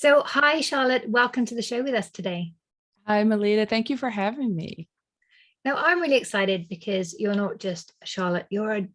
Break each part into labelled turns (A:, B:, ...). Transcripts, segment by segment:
A: So, hi, Charlotte. Welcome to the show with us today.
B: Hi, Melita. Thank you for having me.
A: Now, I'm really excited because you're not just Charlotte, you're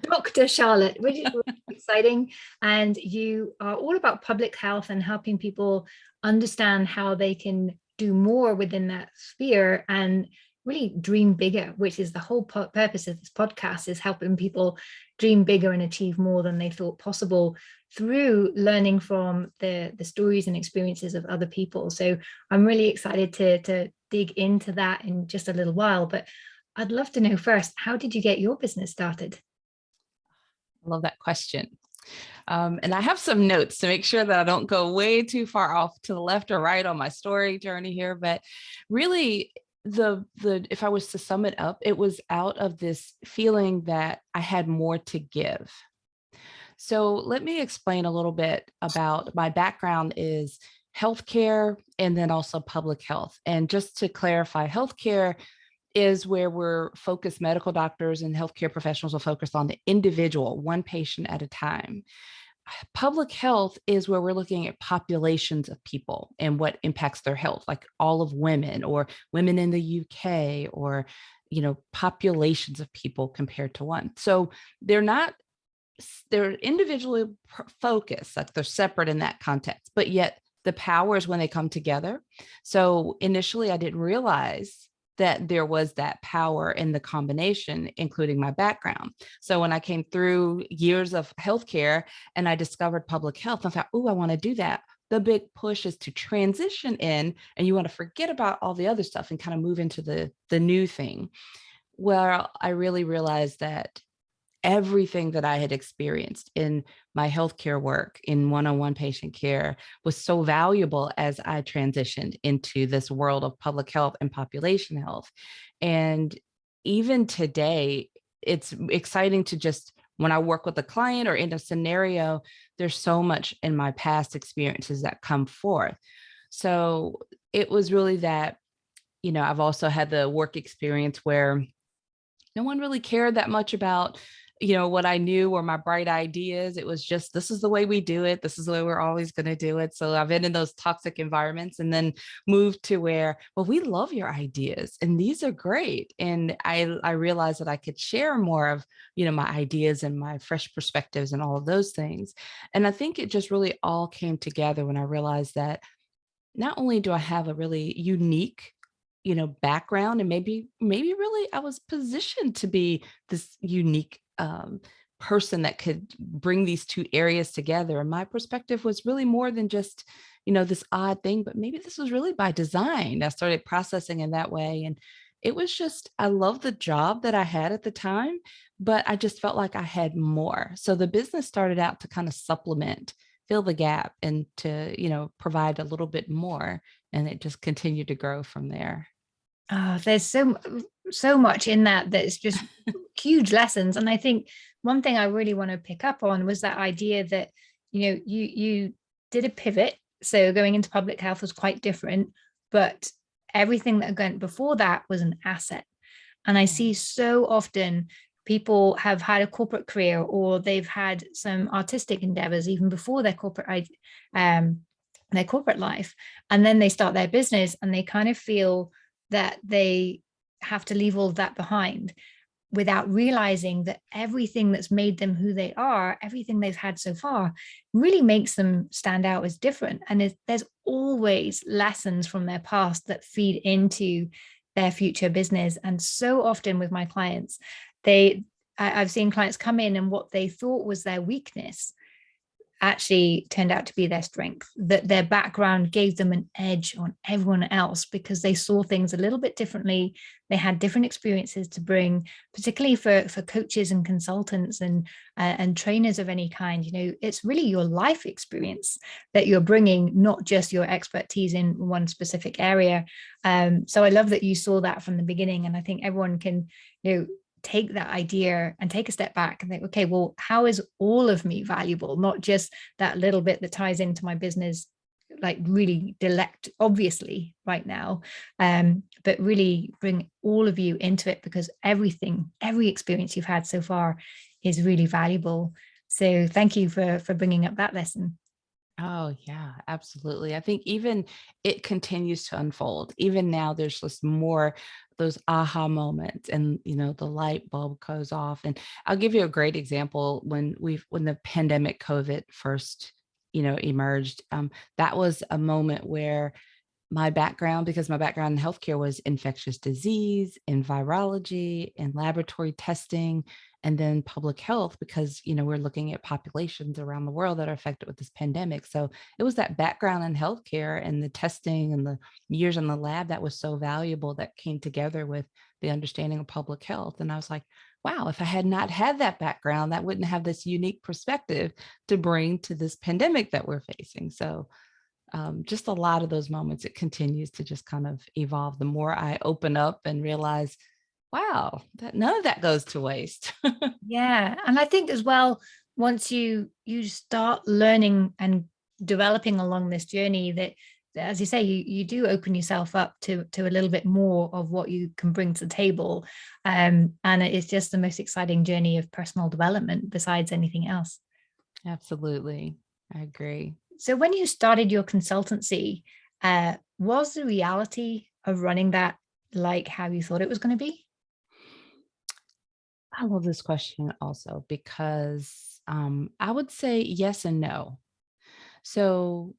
A: Dr. Charlotte, which is really exciting. And you are all about public health and helping people understand how they can do more within that sphere and really dream bigger, which is the whole purpose of this podcast, is helping people dream bigger and achieve more than they thought possible through learning from the stories and experiences of other people. So I'm really excited to dig into that in just a little while, but I'd love to know first, how did you get your business started?
B: I love that question. And I have some notes to make sure that I don't go way too far off to the left or right on my story journey here. But really, the if I was to sum it up, it was out of this feeling that I had more to give. So let me explain a little bit about my background is healthcare and then also public health. And just to clarify, healthcare is where we're focused, medical doctors and healthcare professionals are focused on the individual, one patient at a time. Public health is where we're looking at populations of people and what impacts their health, like all of women or women in the UK or, populations of people compared to one. So they're individually focused, like they're separate in that context, but yet the powers when they come together. So initially I didn't realize that there was that power in the combination, including my background. So when I came through years of healthcare and I discovered public health, I thought, oh, I want to do that. The big push is to transition in, and you want to forget about all the other stuff and kind of move into the new thing. Well, I really realized that everything that I had experienced in my healthcare work, in one-on-one patient care, was so valuable as I transitioned into this world of public health and population health. And even today, it's exciting to just, when I work with a client or in a scenario, there's so much in my past experiences that come forth. So it was really that, I've also had the work experience where no one really cared that much about what I knew or my bright ideas. It was just, this is the way we do it, this is the way we're always going to do it. So I've been in those toxic environments and then moved to where, well, we love your ideas and these are great. And I realized that I could share more of my ideas and my fresh perspectives and all of those things. And I think it just really all came together when I realized that not only do I have a really unique background, and maybe really I was positioned to be this unique person that could bring these two areas together. And my perspective was really more than just this odd thing, but maybe this was really by design. I started processing in that way, and it was just, I love the job that I had at the time, but I just felt like I had more. So the business started out to kind of supplement, fill the gap, and to provide a little bit more, and it just continued to grow from there.
A: Oh, there's so much in that that's just huge lessons. And I think one thing I really want to pick up on was that idea that you did a pivot. So going into public health was quite different, but everything that went before that was an asset. And I see so often people have had a corporate career or they've had some artistic endeavors even before their corporate life, and then they start their business and they kind of feel that they have to leave all of that behind without realizing that everything that's made them who they are, everything they've had so far, really makes them stand out as different. And there's always lessons from their past that feed into their future business. And so often with my clients, I've seen clients come in and what they thought was their weakness actually turned out to be their strength, that their background gave them an edge on everyone else because they saw things a little bit differently. They had different experiences to bring, particularly for coaches and consultants and trainers of any kind. It's really your life experience that you're bringing, not just your expertise in one specific area. So I love that you saw that from the beginning, and I think everyone can take that idea and take a step back and think, okay, well, how is all of me valuable? Not just that little bit that ties into my business, like really direct, obviously right now, but really bring all of you into it, because every experience you've had so far is really valuable. So thank you for bringing up that lesson.
B: Oh, yeah, absolutely. I think even it continues to unfold. Even now, there's just more those aha moments, and the light bulb goes off. And I'll give you a great example. When the pandemic COVID first, emerged, that was a moment where because my background in healthcare was infectious disease and virology and laboratory testing, and then public health, because we're looking at populations around the world that are affected with this pandemic. So it was that background in healthcare and the testing and the years in the lab that was so valuable, that came together with the understanding of public health. And I was like, wow, if I had not had that background, that wouldn't have this unique perspective to bring to this pandemic that we're facing. So just a lot of those moments, it continues to just kind of evolve. The more I open up and realize, wow, that none of that goes to waste.
A: Yeah. And I think as well, once you start learning and developing along this journey, that as you say, you do open yourself up to a little bit more of what you can bring to the table. And it's just the most exciting journey of personal development besides anything else.
B: Absolutely. I agree.
A: So when you started your consultancy, was the reality of running that like how you thought it was going to be?
B: I love this question also because I would say yes and no. So,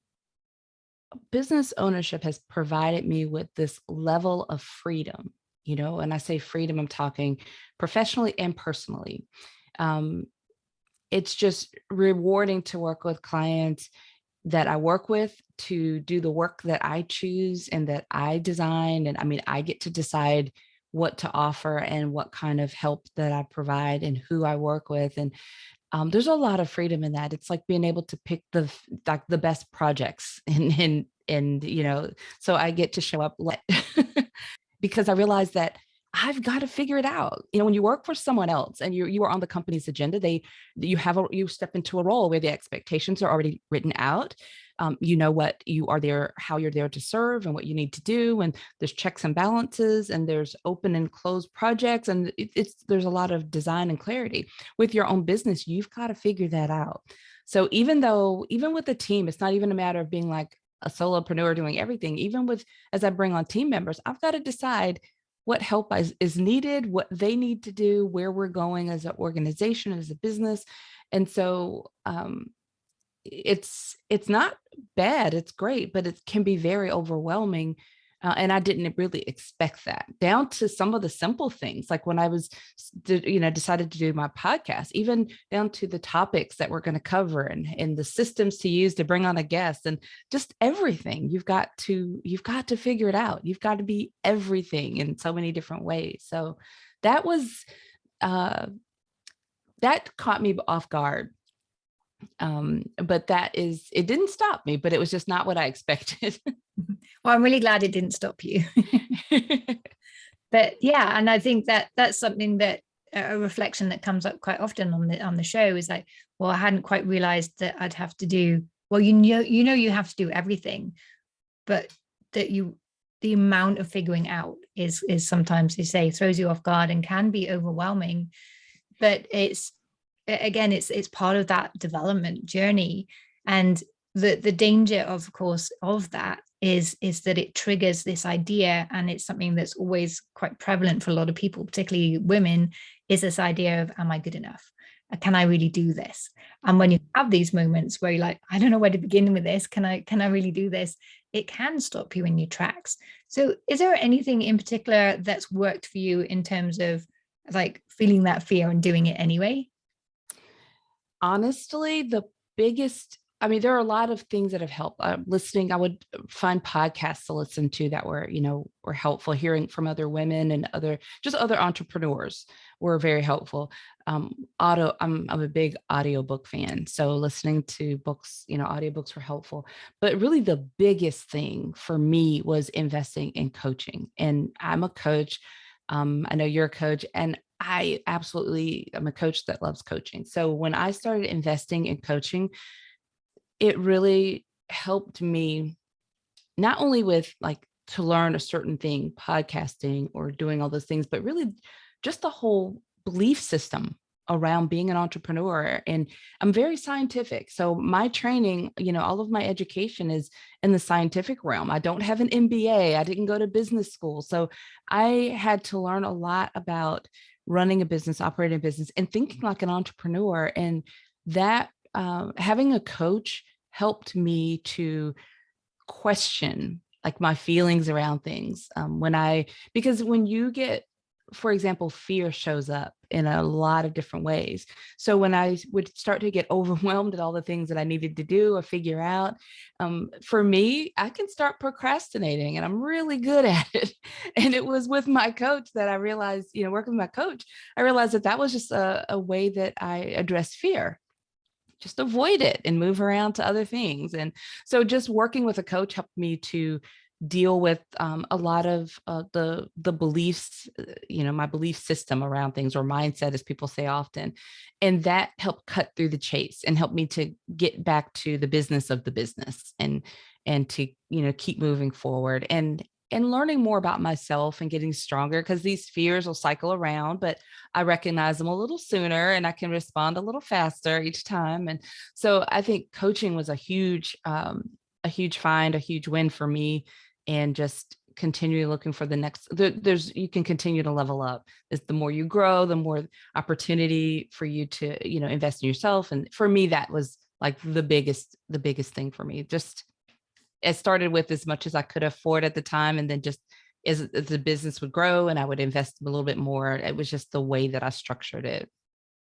B: business ownership has provided me with this level of freedom, and I say freedom, I'm talking professionally and personally. Um, it's just rewarding to work with clients that I work with, to do the work that I choose and that I design. And I mean, I get to decide what to offer and what kind of help that I provide and who I work with. And there's a lot of freedom in that. It's like being able to pick like the best projects and so I get to show up because I realized that I've got to figure it out. When you work for someone else and you are on the company's agenda, you step into a role where the expectations are already written out. You know what you are there, how you're there to serve, and what you need to do. And there's checks and balances, and there's open and closed projects, and there's a lot of design and clarity. With your own business, you've got to figure that out. So even with the team, it's not even a matter of being like a solopreneur doing everything. Even with as I bring on team members, I've got to decide what help is needed, what they need to do, where we're going as an organization, as a business. And so it's not bad, it's great, but it can be very overwhelming. And I didn't really expect that, down to some of the simple things, like when I decided to do my podcast, even down to the topics that we're going to cover, and the systems to use to bring on a guest, and just everything. You've got to figure it out. You've got to be everything in so many different ways. So that was uh, that caught me off guard. But it didn't stop me, but it was just not what I expected.
A: Well, I'm really glad it didn't stop you. But yeah, and I think that that's something that a reflection that comes up quite often on the show is like, well, I hadn't quite realized that I'd have to do well. You have to do everything, but that the amount of figuring out is sometimes, they say, throws you off guard and can be overwhelming. But it's part of that development journey. And the danger, of course, of that is that it triggers this idea, and it's something that's always quite prevalent for a lot of people, particularly women, is this idea of, am I good enough? Can I really do this? And when you have these moments where you're like, I don't know where to begin with this, can I really do this? It can stop you in your tracks. So is there anything in particular that's worked for you in terms of like feeling that fear and doing it anyway?
B: Honestly, the biggest, I mean, there are a lot of things that have helped. Listening, I would find podcasts to listen to that were helpful. Hearing from other women and other entrepreneurs were very helpful. I'm a big audiobook fan, so listening to books, audiobooks were helpful. But really, the biggest thing for me was investing in coaching, and I'm a coach. I know you're a coach, and I absolutely am a coach that loves coaching. So when I started investing in coaching, it really helped me, not only with like to learn a certain thing, podcasting or doing all those things, but really just the whole belief system around being an entrepreneur. And I'm very scientific. So my training, all of my education is in the scientific realm. I don't have an MBA. I didn't go to business school. So I had to learn a lot about running a business, operating a business, and thinking like an entrepreneur. And that having a coach helped me to question like my feelings around things because when you get, for example, fear shows up in a lot of different ways. So when I would start to get overwhelmed at all the things that I needed to do or figure out, for me, I can start procrastinating, and I'm really good at it. And it was with my coach that I realized, working with my coach, I realized that was just a way that I address fear. Just avoid it and move around to other things. And so just working with a coach helped me to deal with a lot of the beliefs, my belief system around things, or mindset, as people say often. And that helped cut through the chase and help me to get back to the business of the business and to, keep moving forward and learning more about myself and getting stronger, because these fears will cycle around, but I recognize them a little sooner and I can respond a little faster each time. And so I think coaching was a huge find, a huge win for me. And just continually looking for the next, you can continue to level up. As the more you grow, the more opportunity for you to, invest in yourself. And for me, that was like the biggest thing for me. Just it started with as much as I could afford at the time. And then just as the business would grow and I would invest a little bit more, it was just the way that I structured it.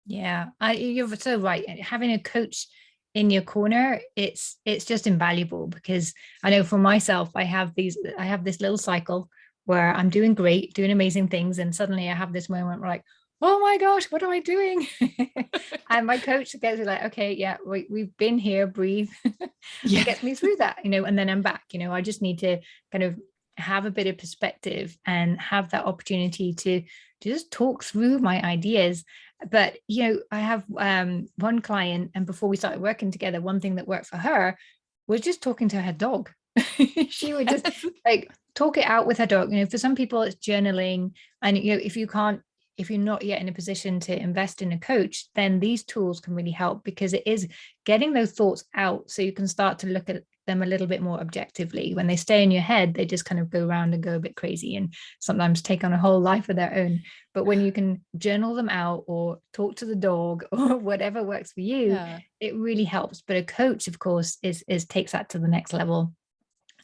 A: Yeah, you're so right. Having a coach in your corner, it's just invaluable, because I know for myself, I have this little cycle where I'm doing great, doing amazing things, and suddenly I have this moment where like, oh my gosh, what am I doing? And my coach gets me like, okay, yeah, we've been here, breathe,
B: Yeah.
A: and gets me through that, and then I'm back. I just need to kind of have a bit of perspective and have that opportunity to just talk through my ideas. But I have one client, and before we started working together, one thing that worked for her was just talking to her dog. She would just like talk it out with her dog. For some people it's journaling, and if you're not yet in a position to invest in a coach, then these tools can really help, because it is getting those thoughts out so you can start to look at them a little bit more objectively. When they stay in your head, they just kind of go around and go a bit crazy and sometimes take on a whole life of their own. But when you can journal them out or talk to the dog or whatever works for you,
B: Yeah.
A: it really helps. But a coach, of course, is takes that to the next level.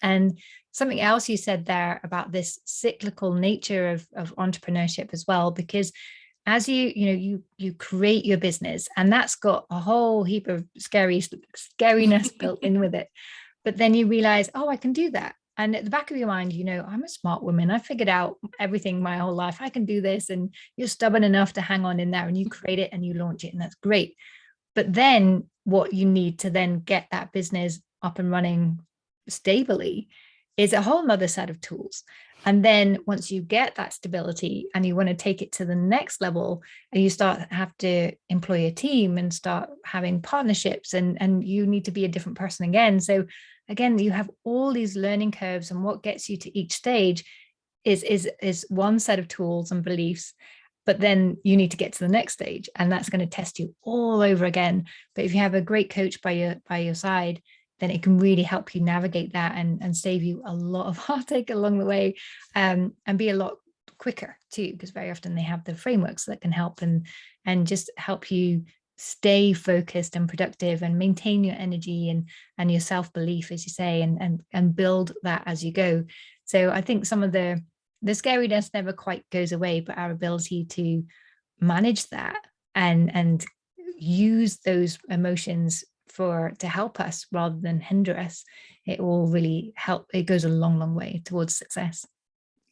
A: And something else you said there about this cyclical nature of entrepreneurship as well, because as you create your business, and that's got a whole heap of scariness built in with it, but then you realize, oh, I can do that. And at the back of your mind, I'm a smart woman. I figured out everything my whole life. I can do this. And you're stubborn enough to hang on in there, and you create it and you launch it. And that's great. But then what you need to then get that business up and running stably is a whole nother set of tools. And then once you get that stability and you want to take it to the next level, and you have to employ a team and start having partnerships, and you need to be a different person again. So again, you have all these learning curves, and what gets you to each stage is one set of tools and beliefs. But then you need to get to the next stage, and that's going to test you all over again. But if you have a great coach by your side, then it can really help you navigate that and save you a lot of heartache along the way, and be a lot quicker too, because very often they have the frameworks that can help and just help you stay focused and productive and maintain your energy and your self-belief, as you say, and build that as you go. So I think some of the scariness never quite goes away, but our ability to manage that and use those emotions to help us rather than hinder us, it will really help. It goes a long, long way towards success.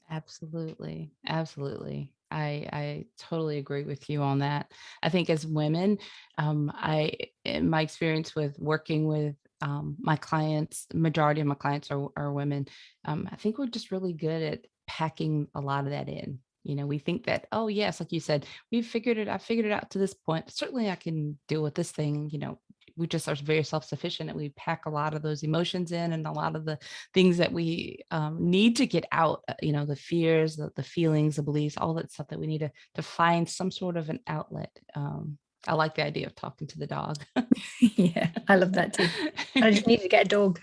B: Absolutely. Absolutely. I totally agree with you on that. I think as women, in my experience with working with my clients, the majority of my clients are women. I think we're just really good at packing a lot of that in. We think that, oh yes, like you said, I figured it out to this point. Certainly I can deal with this thing. We just are very self-sufficient, and we pack a lot of those emotions in, and a lot of the things that we need to get out, the fears, the feelings, the beliefs, all that stuff that we need to find some sort of an outlet. I like the idea of talking to the dog.
A: Yeah, I love that too. I just need to get a dog.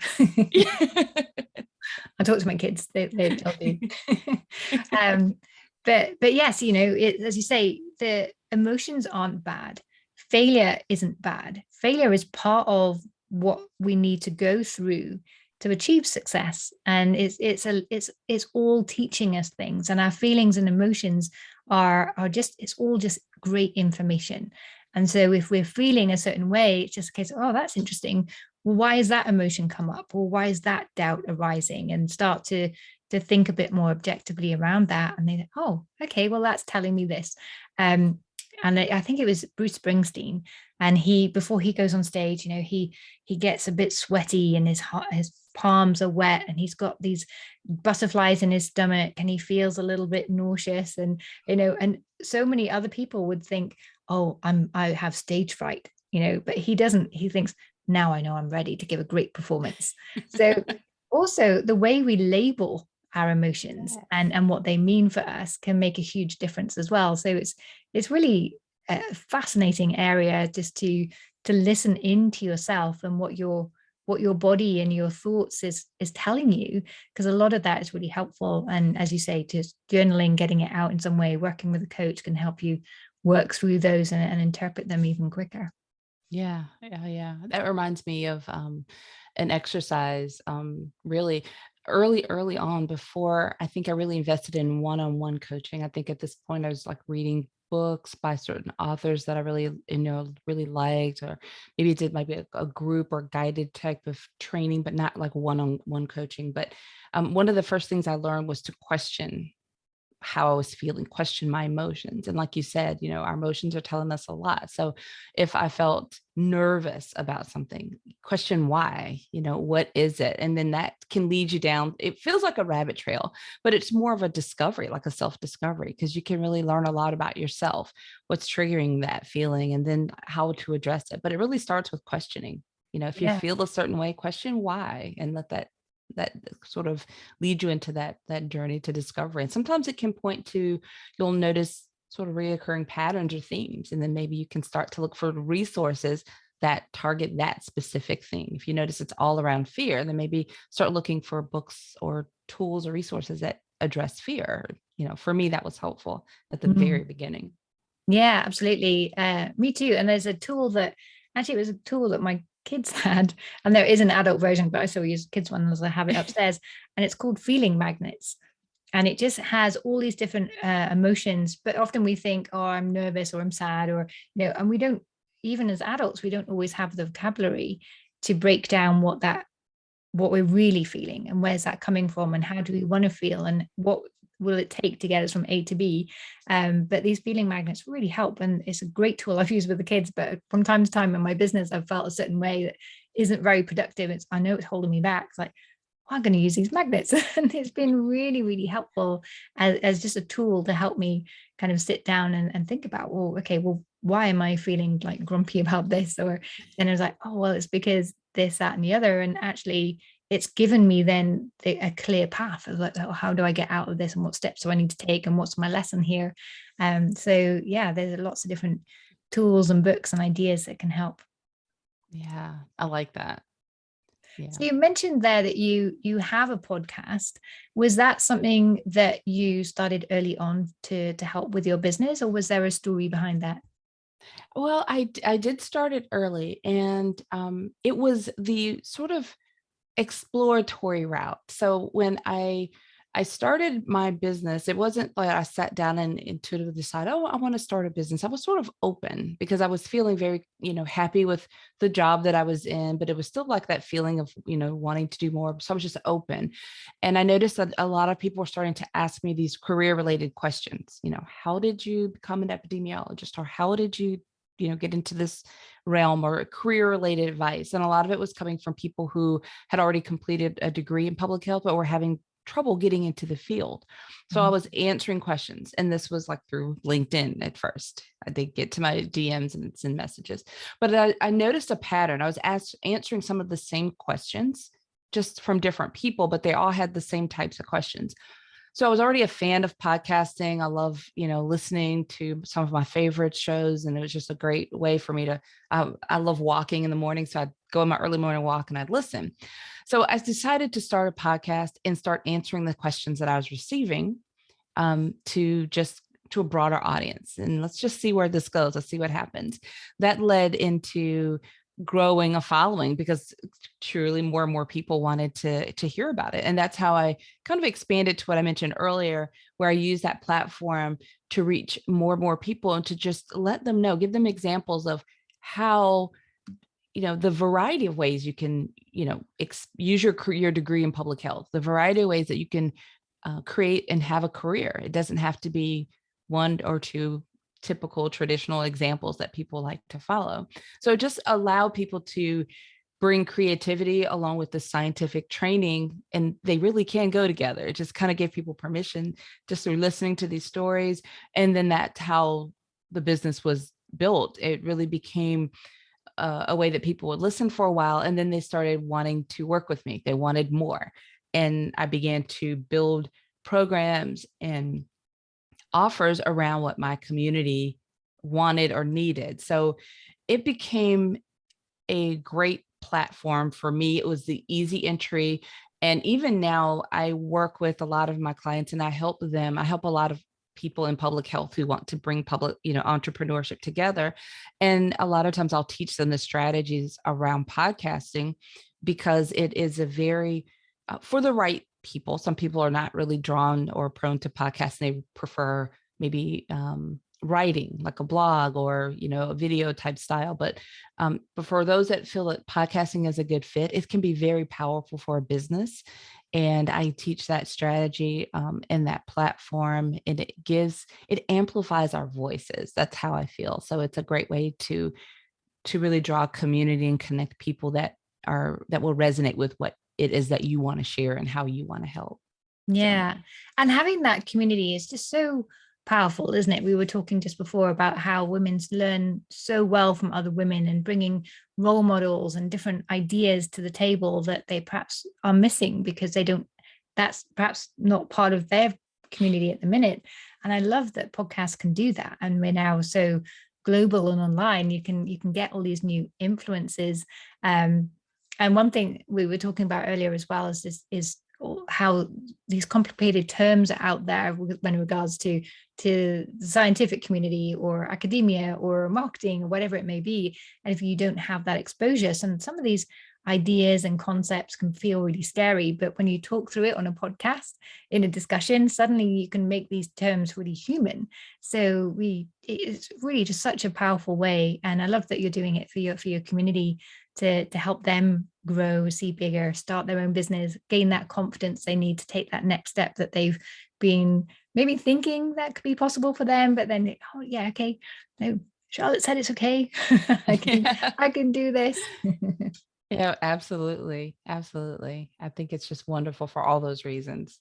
A: I talk to my kids; they'll do. um, but yes, as you say, the emotions aren't bad. Failure isn't bad. Failure is part of what we need to go through to achieve success, and it's all teaching us things. And our feelings and emotions are just it's all just great information. And so if we're feeling a certain way, it's just a case of, oh, that's interesting. Well, why is that emotion come up? Or why is that doubt arising? And start to think a bit more objectively around that. And they think, oh, okay, well, that's telling me this. Um, and I think it was Bruce Springsteen. And he, before he goes on stage, he gets a bit sweaty and his palms are wet and he's got these butterflies in his stomach and he feels a little bit nauseous. And so many other people would think, oh, I have stage fright, but he doesn't. He thinks, now I know I'm ready to give a great performance. So also the way we label our emotions and what they mean for us can make a huge difference as well. So it's really a fascinating area just to listen into yourself and what your body and your thoughts is telling you, because a lot of that is really helpful. And as you say, just journaling, getting it out in some way, working with a coach can help you work through those and interpret them even quicker.
B: Yeah, yeah, yeah. That reminds me of an exercise really early on before I think I really invested in one-on-one coaching. I think at this point I was like reading books by certain authors that I really, really liked, or maybe did maybe a group or guided type of training, but not like one-on-one coaching. But one of the first things I learned was to question how I was feeling, question my emotions. And like you said, our emotions are telling us a lot. So if I felt nervous about something, question why, what is it? And then that can lead you down. It feels like a rabbit trail, but it's more of a discovery, like a self-discovery, because you can really learn a lot about yourself, what's triggering that feeling, and then how to address it. But it really starts with questioning. If you
A: Yeah.
B: feel a certain way, question why, and let that sort of lead you into that journey to discovery. And sometimes it can point to, you'll notice sort of reoccurring patterns or themes, and then maybe you can start to look for resources that target that specific thing. If you notice it's all around fear, then maybe start looking for books or tools or resources that address fear. For me, that was helpful at the
A: Mm.
B: very beginning.
A: Yeah, absolutely. Me too. And there's a tool that actually it was a tool that my kids had, and there is an adult version, but I still use kids one as I have it upstairs, and it's called feeling magnets. And it just has all these different emotions, but often we think, oh, I'm nervous or I'm sad, or and we don't, even as adults, we don't always have the vocabulary to break down what we're really feeling and where's that coming from and how do we want to feel and what will it take to get us from A to B. But these feeling magnets really help, and it's a great tool I've used with the kids, but from time to time in my business I've felt a certain way that isn't very productive. I know it's holding me back. It's like, I'm going to use these magnets. And it's been really, really helpful as just a tool to help me kind of sit down and think about, well, okay, well, why am I feeling like grumpy about this? And I was like, oh, well, it's because this, that, and the other. And actually, it's given me then a clear path of like, oh, how do I get out of this and what steps do I need to take and what's my lesson here? So yeah, there's lots of different tools and books and ideas that can help.
B: Yeah, I like that. Yeah.
A: So you mentioned there that you have a podcast. Was that something that you started early on to help with your business, or was there a story behind that?
B: Well, I did start it early, and it was the sort of exploratory route. So when I started my business, it wasn't like I sat down and intuitively decided, oh, I want to start a business. I was sort of open because I was feeling very, happy with the job that I was in, but it was still like that feeling of, wanting to do more. So I was just open. And I noticed that a lot of people were starting to ask me these career related questions. How did you become an epidemiologist, or how did you get into this realm, or career related advice? And a lot of it was coming from people who had already completed a degree in public health, but were having trouble getting into the field. So I
A: Mhm.
B: was answering questions, and this was like through LinkedIn at first. I did get to my DMs and send messages, but I noticed a pattern. I was answering some of the same questions, just from different people, but they all had the same types of questions. So I was already a fan of podcasting. I love, listening to some of my favorite shows, and it was just a great way for me to. I love walking in the morning, so I'd go on my early morning walk and I'd listen. So I decided to start a podcast and start answering the questions that I was receiving, to a broader audience, and let's just see where this goes. Let's see what happens. That led into growing a following because truly more and more people wanted to hear about it. And that's how I kind of expanded to what I mentioned earlier, where I use that platform to reach more and more people and to just let them know, give them examples of how, the variety of ways you can, use your degree in public health, the variety of ways that you can create and have a career. It doesn't have to be one or two typical traditional examples that people like to follow. So just allow people to bring creativity along with the scientific training, and they really can go together. It just kind of gave people permission just through listening to these stories. And then that's how the business was built. It really became a way that people would listen for a while, and then they started wanting to work with me. They wanted more. And I began to build programs and offers around what my community wanted or needed. So it became a great platform for me. It was the easy entry. And even now, I work with a lot of my clients and I help them. I help a lot of people in public health who want to bring public, entrepreneurship together. And a lot of times I'll teach them the strategies around podcasting because it is a very, for the right people. Some people are not really drawn or prone to podcasts. They prefer maybe writing, like a blog or a video type style. But for those that feel that podcasting is a good fit, it can be very powerful for a business. And I teach that strategy in that platform, and it amplifies our voices. That's how I feel. So it's a great way to really draw a community and connect people that will resonate with what it is that you want to share and how you want to help.
A: Yeah. And having that community is just so powerful, isn't it? We were talking just before about how women learn so well from other women and bringing role models and different ideas to the table that they perhaps are missing because that's perhaps not part of their community at the minute. And I love that podcasts can do that. And we're now so global and online, you can get all these new influences. And one thing we were talking about earlier as well is how these complicated terms are out there when regards to the scientific community or academia or marketing or whatever it may be. And if you don't have that exposure, some of these ideas and concepts can feel really scary. But when you talk through it on a podcast, in a discussion, suddenly you can make these terms really human. So it's really just such a powerful way. And I love that you're doing it for your community to help them grow, see bigger, start their own business, gain that confidence they need to take that next step that they've been maybe thinking that could be possible for them, but then, oh yeah, okay, no, Charlotte said it's okay. I can do this.
B: Yeah, absolutely. Absolutely. I think it's just wonderful for all those reasons.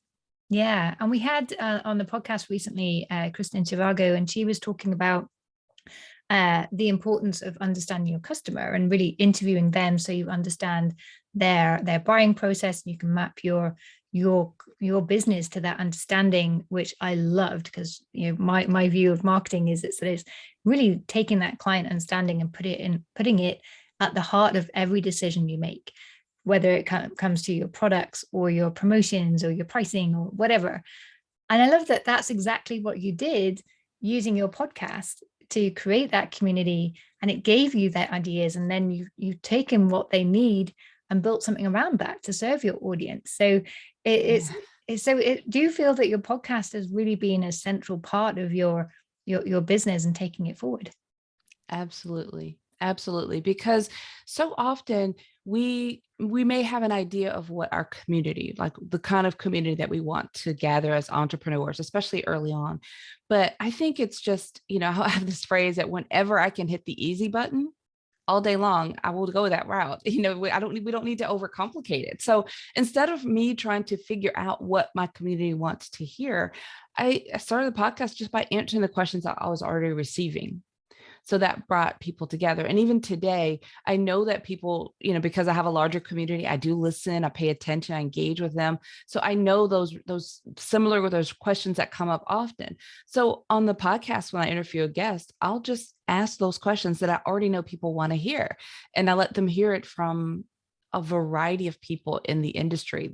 A: Yeah. And we had on the podcast recently, Kristen Chivago, and she was talking about the importance of understanding your customer and really interviewing them so you understand their buying process and you can map your business to that understanding, which I loved because my view of marketing is it's really taking that client understanding and putting it at the heart of every decision you make, whether it comes to your products or your promotions or your pricing or whatever. And I love that that's exactly what you did using your podcast to create that community, and it gave you their ideas, and then you've taken what they need and built something around that to serve your audience. So do you feel that your podcast has really been a central part of your business and taking it forward?
B: Absolutely. Absolutely. Because so often we may have an idea of what our community, like the kind of community that we want to gather as entrepreneurs, especially early on. But I think it's just, I have this phrase that whenever I can hit the easy button all day long, I will go that route. We don't need to overcomplicate it. So instead of me trying to figure out what my community wants to hear, I started the podcast just by answering the questions that I was already receiving. So that brought people together. And even today, I know that people, because I have a larger community, I do listen, I pay attention, I engage with them. So I know those similar with those questions that come up often. So on the podcast, when I interview a guest, I'll just ask those questions that I already know people want to hear. And I let them hear it from a variety of people in the industry.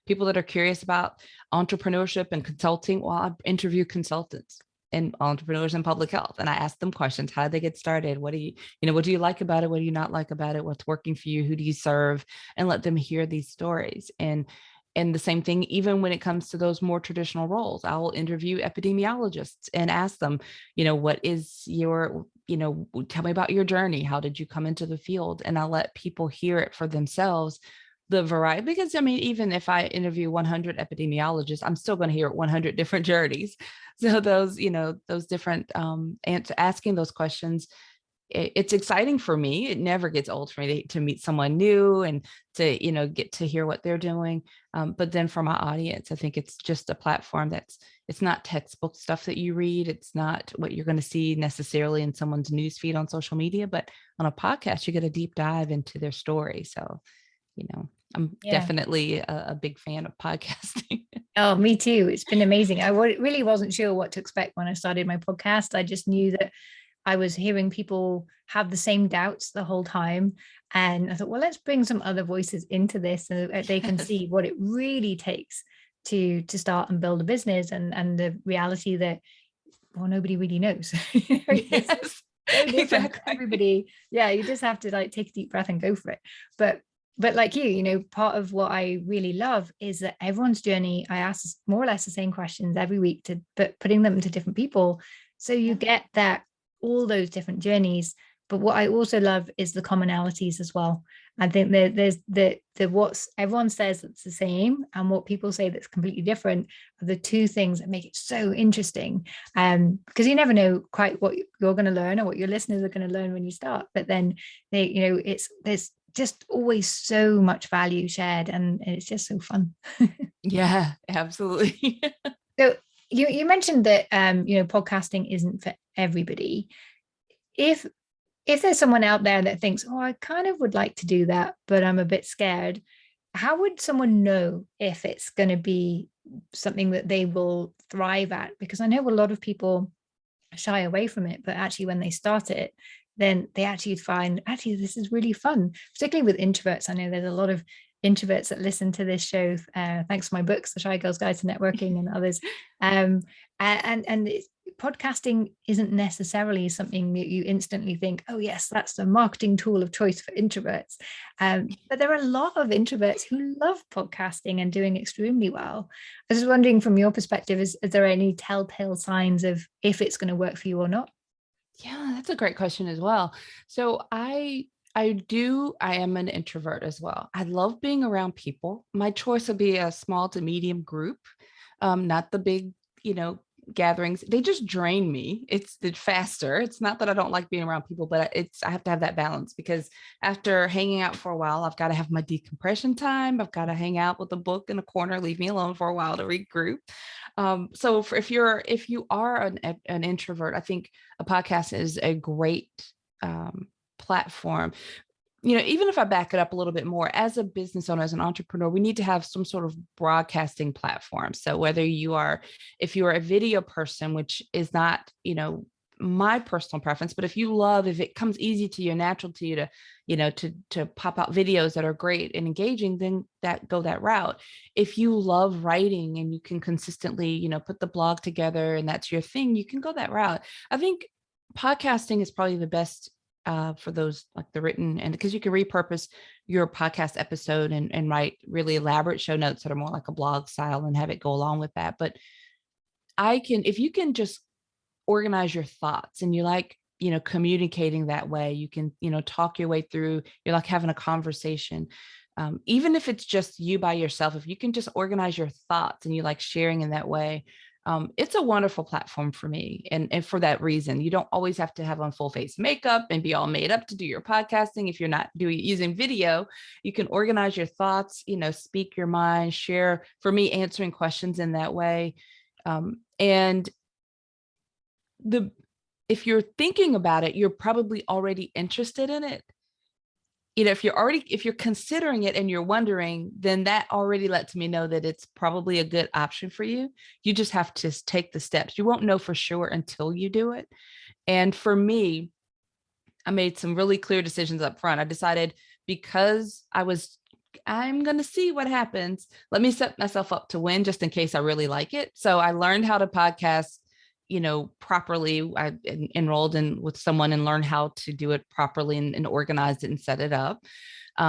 B: People that are curious about entrepreneurship and consulting. Well, I interview consultants and entrepreneurs in public health, and I ask them questions. How did they get started? What do you like about it? What do you not like about it? What's working for you? Who do you serve? And let them hear these stories. And the same thing, even when it comes to those more traditional roles, I will interview epidemiologists and ask them, what is your, tell me about your journey. How did you come into the field? And I let people hear it for themselves, the variety, because even if I interview 100 epidemiologists, I'm still going to hear 100 different journeys. So those different asking those questions, it's exciting for me. It never gets old for me to meet someone new and to, get to hear what they're doing. But then for my audience, I think it's just a platform it's not textbook stuff that you read. It's not what you're going to see necessarily in someone's newsfeed on social media, but on a podcast, you get a deep dive into their story. So, I'm definitely a big fan of podcasting.
A: Oh, me too. It's been amazing. Really wasn't sure what to expect when I started my podcast. I just knew that I was hearing people have the same doubts the whole time. And I thought, well, let's bring some other voices into this so that they can see what it really takes to start and build a business, and the reality that, well, nobody really knows.
B: Yes,
A: So different for
B: exactly.
A: everybody. Yeah, you just have to take a deep breath and go for it. But like part of what I really love is that everyone's journey, I ask more or less the same questions every week, but putting them to different people. So you get that all those different journeys. But what I also love is the commonalities as well. I think there's the what's everyone says that's the same and what people say that's completely different are the two things that make it so interesting. Because you never know quite what you're going to learn or what your listeners are going to learn when you start. But then there's just always so much value shared, and it's just so fun.
B: Yeah, absolutely.
A: So you mentioned that podcasting isn't for everybody. If there's someone out there that thinks, oh, I kind of would like to do that, but I'm a bit scared, how would someone know if it's going to be something that they will thrive at? Because I know a lot of people shy away from it, but actually when they start it, then they actually find actually this is really fun, particularly with introverts. I know there's a lot of introverts that listen to this show, thanks to my books, The Shy Girl's Guide to Networking and others. And podcasting isn't necessarily something that you instantly think, oh yes, that's the marketing tool of choice for introverts. But there are a lot of introverts who love podcasting and doing extremely well. I was just wondering, from your perspective, is there any telltale signs of if it's going to work for you or not?
B: Yeah, that's a great question as well. So I am an introvert as well. I love being around people. My choice would be a small to medium group, not the big, gatherings. They just drain me. It's faster. It's not that I don't like being around people, but I have to have that balance, because after hanging out for a while, I've got to have my decompression time. I've got to hang out with a book in a corner, leave me alone for a while to regroup. So if you are an introvert, I think a podcast is a great platform. Even if I back it up a little bit more, as a business owner, as an entrepreneur, we need to have some sort of broadcasting platform. So if you are a video person, which is not, my personal preference, but if it comes easy to you, natural to you to pop out videos that are great and engaging, then go that route. If you love writing and you can consistently, put the blog together and that's your thing, you can go that route. I think podcasting is probably the best for those, like the written, and because you can repurpose your podcast episode and write really elaborate show notes that are more like a blog style and have it go along with that. But if you can just organize your thoughts and you like, communicating that way, you can, talk your way through, you're like having a conversation. Even if it's just you by yourself, if you can just organize your thoughts and you like sharing in that way, it's a wonderful platform for me. And for that reason, you don't always have to have on full face makeup and be all made up to do your podcasting. If you're not using video, you can organize your thoughts, speak your mind, share, for me, answering questions in that way. And if you're thinking about it, you're probably already interested in it. If you're considering it and you're wondering, then that already lets me know that it's probably a good option for you. You just have to take the steps. You won't know for sure until you do it. And for me, I made some really clear decisions up front. I decided, because I'm going to see what happens. Let me set myself up to win just in case I really like it. So I learned how to podcast, properly. I enrolled in with someone and learned how to do it properly and organized it and set it up.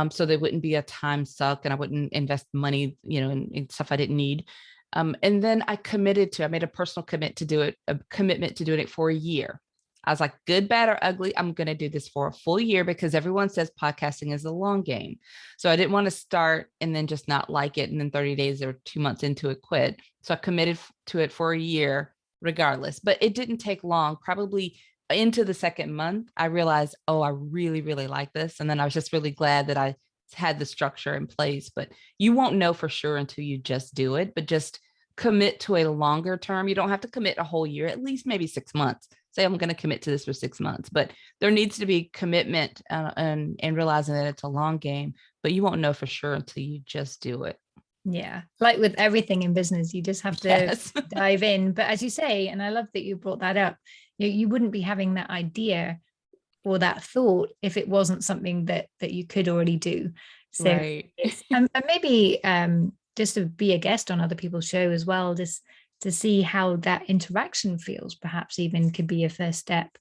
B: So there wouldn't be a time suck and I wouldn't invest money, in stuff I didn't need. And then I made a personal commitment to doing it for a year. I was like, good, bad, or ugly, I'm going to do this for a full year, because everyone says podcasting is a long game. So I didn't want to start and then just not like it. And then 30 days or 2 months into it, quit. So I committed to it for a year regardless, but it didn't take long. Probably into the second month, I realized, oh, I really, really like this. And then I was just really glad that I had the structure in place. But you won't know for sure until you just do it, but just commit to a longer term. You don't have to commit a whole year, at least maybe 6 months. Say I'm going to commit to this for 6 months, but there needs to be commitment and realizing that it's a long game, but you won't know for sure until you just do it.
A: Yeah. Like with everything in business, you just have to
B: Yes.
A: dive in. But as you say, and I love that you brought that up, you wouldn't be having that idea or that thought if it wasn't something that you could already do. So
B: Right.
A: it's and maybe just to be a guest on other people's show as well, just to see how that interaction feels, perhaps even could be a first step.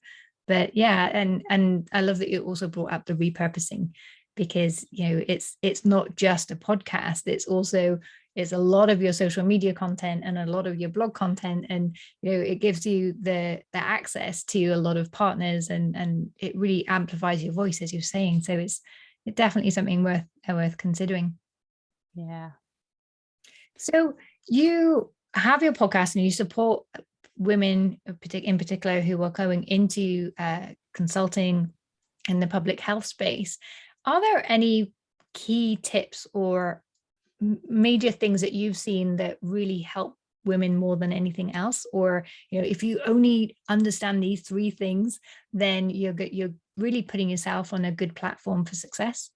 A: But yeah, and I love that you also brought up the repurposing, because it's not just a podcast, it's a lot of your social media content and a lot of your blog content, and it gives you the access to a lot of partners, and it really amplifies your voice, as you're saying. So it's definitely something worth considering.
B: Yeah.
A: So you have your podcast and you support women in particular who are going into consulting in the public health space. Are there any key tips or major things that you've seen that really help women more than anything else? Or if you only understand these three things, then you're really putting yourself on a good platform for success?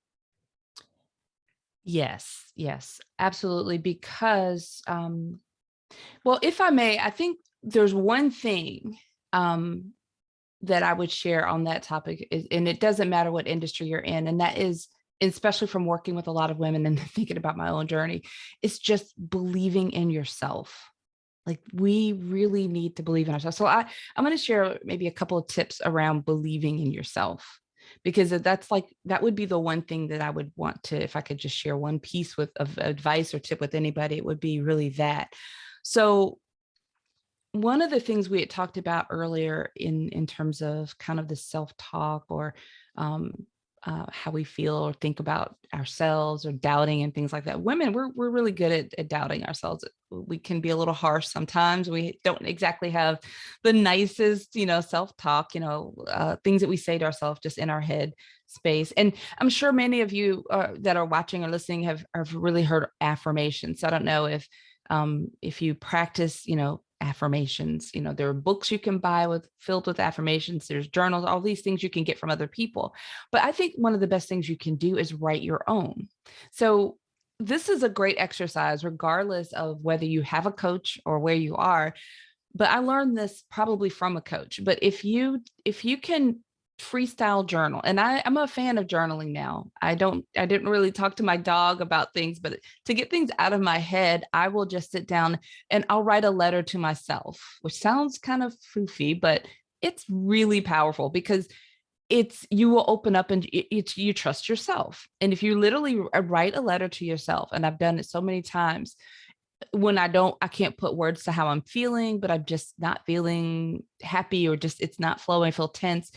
B: Yes, absolutely. Because, well, if I may, I think there's one thing that I would share on that topic, and it doesn't matter what industry you're in, and that is, especially from working with a lot of women and thinking about my own journey, it's just believing in yourself. Like, we really need to believe in ourselves. So I'm going to share maybe a couple of tips around believing in yourself, because that would be the one thing that I would want to, if I could just share one piece of advice or tip with anybody, it would be really that. So one of the things we had talked about earlier in terms of kind of the self-talk, or how we feel or think about ourselves, or doubting and things like that. Women, we're really good at doubting ourselves. We can be a little harsh sometimes. We don't exactly have the nicest, self-talk, things that we say to ourselves just in our head space. And I'm sure many of you that are watching or listening have really heard affirmations. So I don't know if you practice, affirmations, there are books you can buy filled with affirmations. There's journals, all these things you can get from other people. But I think one of the best things you can do is write your own. So this is a great exercise, regardless of whether you have a coach or where you are. But I learned this probably from a coach. But if you can freestyle journal, and I'm a fan of journaling now. I didn't really talk to my dog about things, but to get things out of my head, I will just sit down and I'll write a letter to myself, which sounds kind of foofy, but it's really powerful, because you will open up and you trust yourself. And if you literally write a letter to yourself, and I've done it so many times, when I can't put words to how I'm feeling, but I'm just not feeling happy, or just it's not flowing, I feel tense.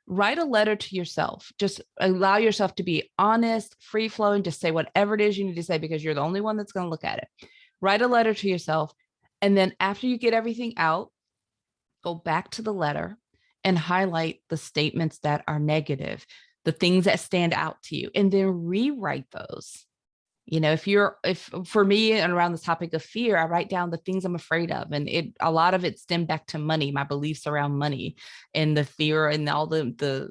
B: Write a letter to yourself. Just allow yourself to be honest, free flowing, just say whatever it is you need to say, because you're the only one that's going to look at it. Write a letter to yourself. And then after you get everything out, go back to the letter and highlight the statements that are negative, the things that stand out to you, and then rewrite those. If for me and around the topic of fear, I write down the things I'm afraid of. And a lot of it stemmed back to money, my beliefs around money and the fear and all the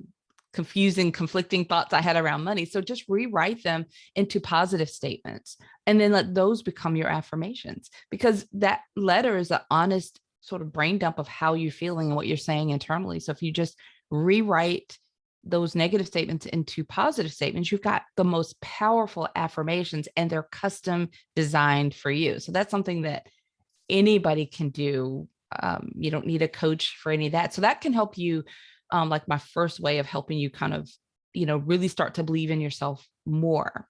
B: confusing, conflicting thoughts I had around money. So just rewrite them into positive statements and then let those become your affirmations, because that letter is an honest sort of brain dump of how you're feeling and what you're saying internally. So if you just rewrite those negative statements into positive statements, you've got the most powerful affirmations, and they're custom designed for you. So that's something that anybody can do. You don't need a coach for any of that. So that can help you, like my first way of helping you kind of, really start to believe in yourself more.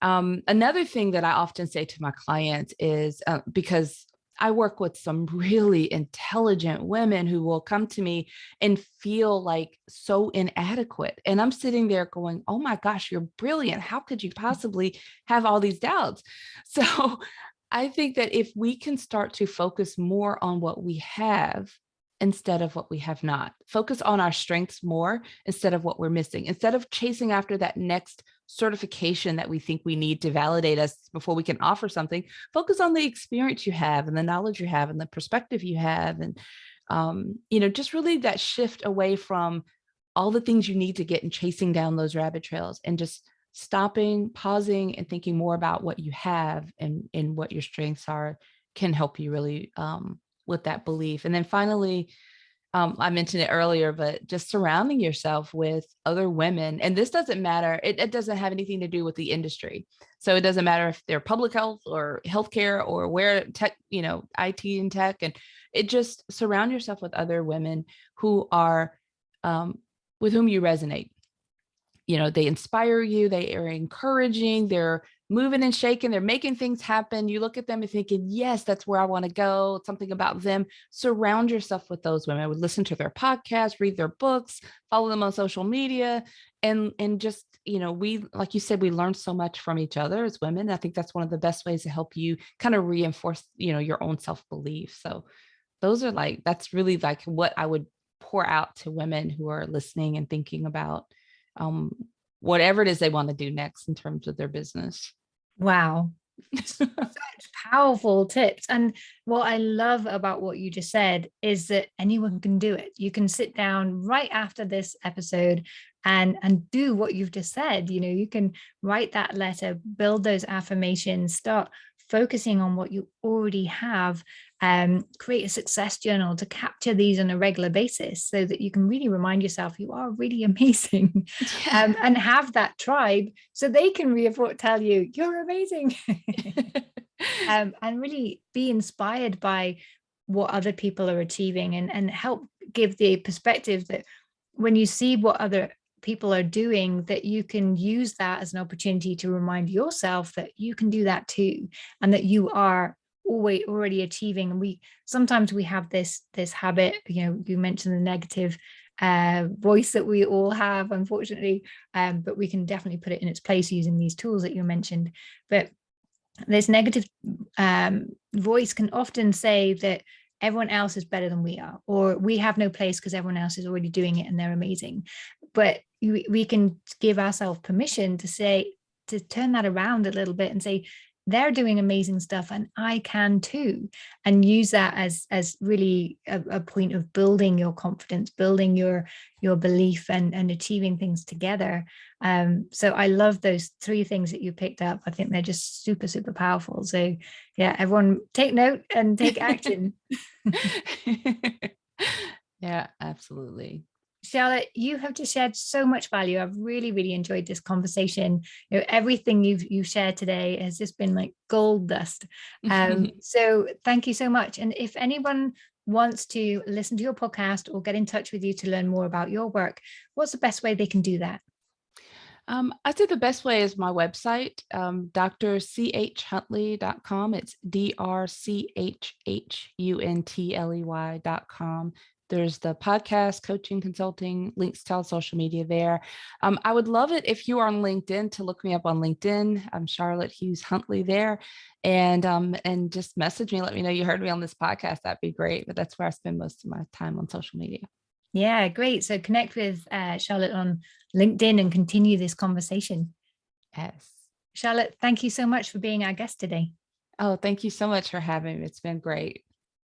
B: Another thing that I often say to my clients is, because I work with some really intelligent women who will come to me and feel like so inadequate. And I'm sitting there going, oh my gosh, you're brilliant. How could you possibly have all these doubts? So I think that if we can start to focus more on what we have instead of what we have not, focus on our strengths more instead of what we're missing, instead of chasing after that next certification that we think we need to validate us before we can offer something, focus on the experience you have and the knowledge you have and the perspective you have. And, just really that shift away from all the things you need to get and chasing down those rabbit trails, and just stopping, pausing, and thinking more about what you have and what your strengths are can help you really with that belief. And then finally, I mentioned it earlier, but just surrounding yourself with other women. And this doesn't matter. It doesn't have anything to do with the industry. So it doesn't matter if they're public health or healthcare or where tech, IT and tech. And it just surround yourself with other women who are, with whom you resonate. They inspire you, they are encouraging, they're moving and shaking, they're making things happen. You look at them and thinking, yes, that's where I want to go. Something about them. Surround yourself with those women. I would listen to their podcasts, read their books, follow them on social media. And just, we, like you said, we learn so much from each other as women. I think that's one of the best ways to help you kind of reinforce, your own self-belief. So that's really like what I would pour out to women who are listening and thinking about whatever it is they want to do next in terms of their business.
A: Wow. Such powerful tips. And what I love about what you just said is that anyone can do it. You can sit down right after this episode and do what you've just said. You can write that letter, build those affirmations, start focusing on what you already have, create a success journal to capture these on a regular basis so that you can really remind yourself you are really amazing.
B: Yeah.
A: And have that tribe so they can tell you you're amazing. And really be inspired by what other people are achieving, and help give the perspective that when you see what other people are doing, that you can use that as an opportunity to remind yourself that you can do that too, and that you are already achieving. And we sometimes have this habit, you mentioned the negative voice that we all have, unfortunately, but we can definitely put it in its place using these tools that you mentioned. But this negative voice can often say that everyone else is better than we are, or we have no place because everyone else is already doing it and they're amazing. But we can give ourselves permission to turn that around a little bit and say, they're doing amazing stuff and I can too, and use that as really a point of building your confidence, building your belief, and achieving things together. So I love those 3 things that you picked up. I think they're just super, super powerful. So yeah, everyone take note and take action.
B: Yeah, absolutely.
A: Charlotte, you have just shared so much value. I've really, really enjoyed this conversation. Everything you've shared today has just been like gold dust. So thank you so much. And if anyone wants to listen to your podcast or get in touch with you to learn more about your work, what's the best way they can do that?
B: I'd say the best way is my website, drchuntley.com. It's drchhuntley.com. There's the podcast, coaching, consulting, links to all social media there. I would love it if you are on LinkedIn to look me up on LinkedIn. I'm Charlotte Hughes Huntley there, and just message me, let me know you heard me on this podcast. That'd be great. But that's where I spend most of my time on social media.
A: Yeah, great. So connect with Charlotte on LinkedIn and continue this conversation.
B: Yes.
A: Charlotte, thank you so much for being our guest today.
B: Oh, thank you so much for having me. It's been great.